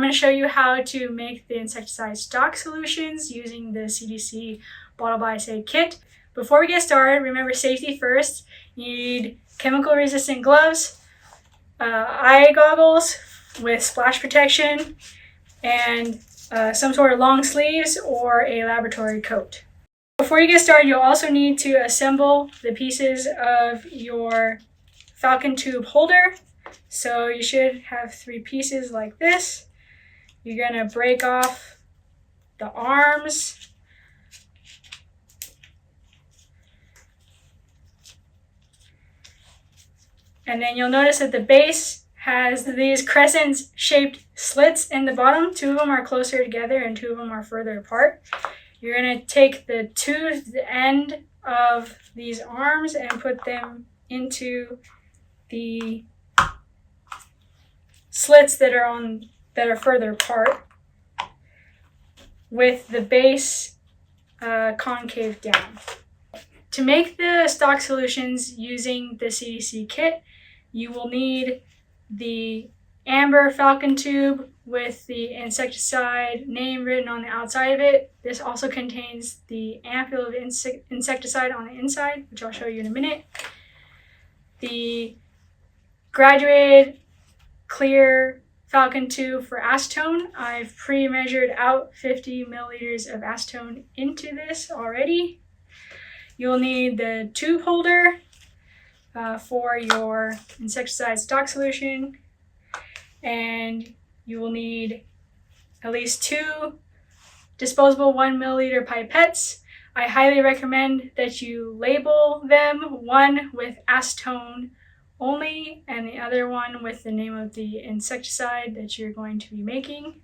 going to show you how to make the insecticide stock solutions using the CDC bottle by say kit. Before we get started, remember safety first. You need chemical resistant gloves, eye goggles with splash protection, and some sort of long sleeves or a laboratory coat. Before you get started, you'll also need to assemble the pieces of your falcon tube holder. So you should have 3 pieces like this. You're going to break off the arms. And then you'll notice that the base has these crescent-shaped slits in the bottom. 2 of them are closer together and 2 of them are further apart. You're going to take the toothed end of these arms and put them into the slits that are further apart, with the base concave down. To make the stock solutions using the CDC kit, you will need the amber falcon tube with the insecticide name written on the outside of it. This also contains the ampule of insecticide on the inside, which I'll show you in a minute. The graduated clear falcon tube for acetone. I've pre-measured out 50 milliliters of acetone into this already. You'll need the tube holder for your insecticide stock solution, and you will need at least 2 disposable 1 milliliter pipettes. I highly recommend that you label them, one with acetone only and the other one with the name of the insecticide that you're going to be making.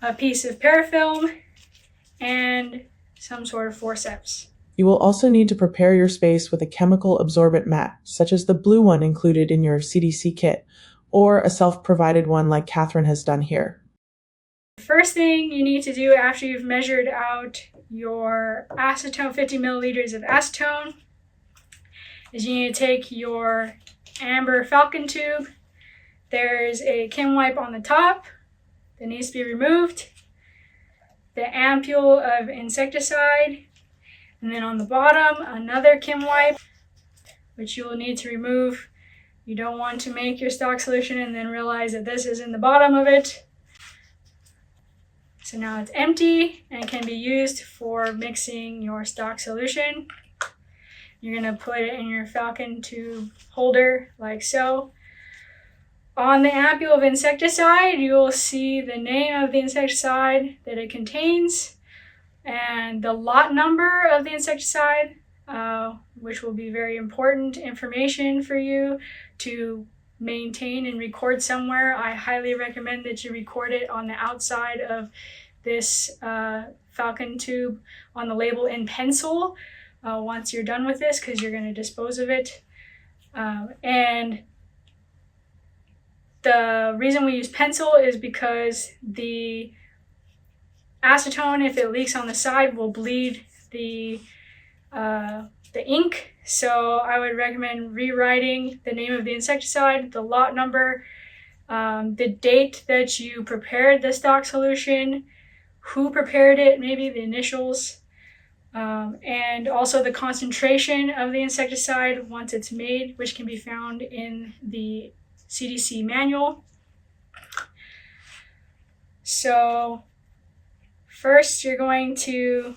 A piece of parafilm and some sort of forceps. You will also need to prepare your space with a chemical absorbent mat, such as the blue one included in your CDC kit, or a self-provided one like Catherine has done here. The first thing you need to do after you've measured out your acetone, 50 milliliters of acetone, is you need to take your amber falcon tube. There's a Kim wipe on the top that needs to be removed, the ampule of insecticide, and then on the bottom another Kim wipe, which you will need to remove. You don't want to make your stock solution and then realize that this is in the bottom of it. So now it's empty and can be used for mixing your stock solution. You're going to put it in your falcon tube holder like so. On the ampule of insecticide, you will see the name of the insecticide that it contains and the lot number of the insecticide, which will be very important information for you to maintain and record somewhere. I highly recommend that you record it on the outside of this falcon tube on the label in pencil once you're done with this, because you're going to dispose of it. And the reason we use pencil is because the acetone, if it leaks on the side, will bleed the ink. So I would recommend rewriting the name of the insecticide, the lot number, the date that you prepared the stock solution, who prepared it, maybe the initials, and also the concentration of the insecticide once it's made, which can be found in the CDC manual. So first you're going to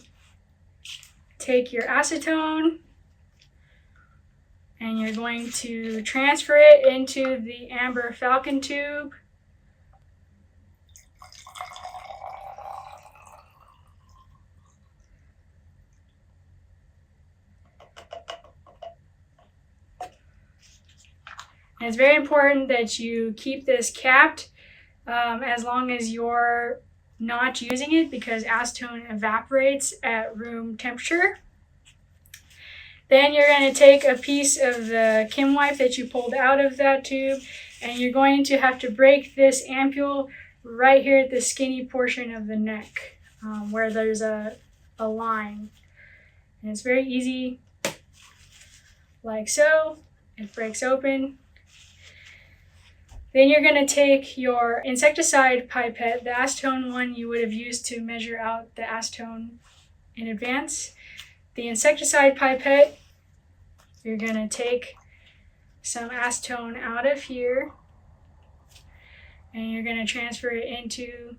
take your acetone and you're going to transfer it into the amber falcon tube. And it's very important that you keep this capped as long as you're not using it, because acetone evaporates at room temperature. Then you're going to take a piece of the Kim wipe that you pulled out of that tube, and you're going to have to break this ampule right here at the skinny portion of the neck where there's a line. And it's very easy, like so. It breaks open. Then you're going to take your insecticide pipette, the acetone one you would have used to measure out the acetone in advance. The insecticide pipette, you're going to take some acetone out of here and you're going to transfer it into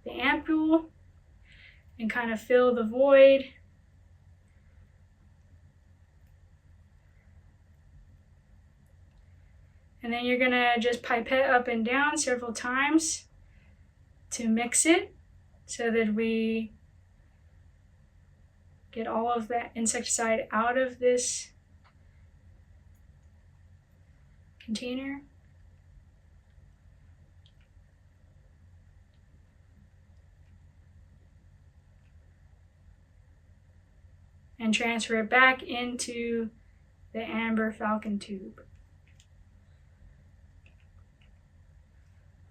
the ampule and kind of fill the void. And then you're going to just pipette up and down several times to mix it so that we get all of that insecticide out of this container. And transfer it back into the amber falcon tube.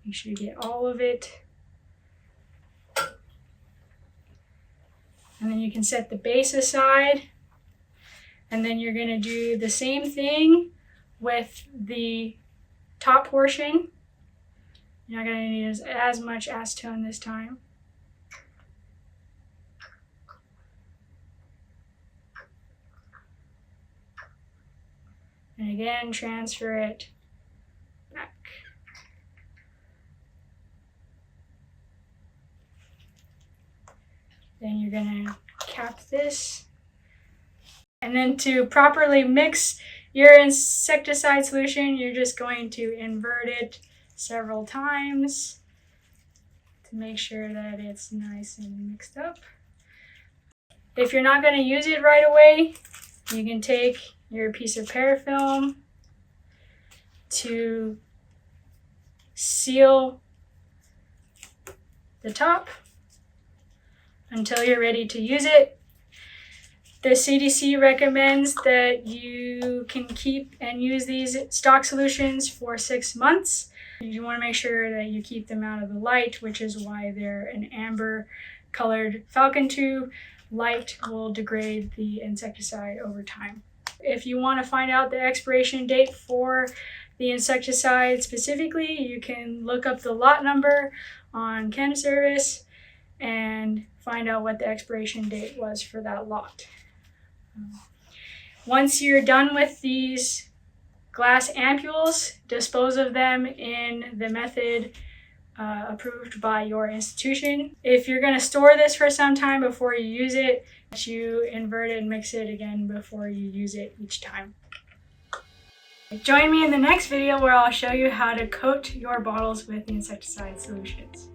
Make sure you get all of it. And then you can set the base aside. And then you're going to do the same thing with the top portion. You're not going to need as much acetone this time. And again, transfer it back. Then you're going to cap this. And then to properly mix your insecticide solution, you're just going to invert it several times to make sure that it's nice and mixed up. If you're not going to use it right away, you can take your piece of parafilm to seal the top until you're ready to use it. The CDC recommends that you can keep and use these stock solutions for 6 months. You want to make sure that you keep them out of the light, which is why they're an amber colored falcon tube. Light will degrade the insecticide over time. If you want to find out the expiration date for the insecticide specifically, you can look up the lot number on Chem Service and find out what the expiration date was for that lot. Once you're done with these glass ampules, dispose of them in the method approved by your institution. If you're going to store this for some time before you use it, you invert it and mix it again before you use it each time. Join me in the next video where I'll show you how to coat your bottles with insecticide solutions.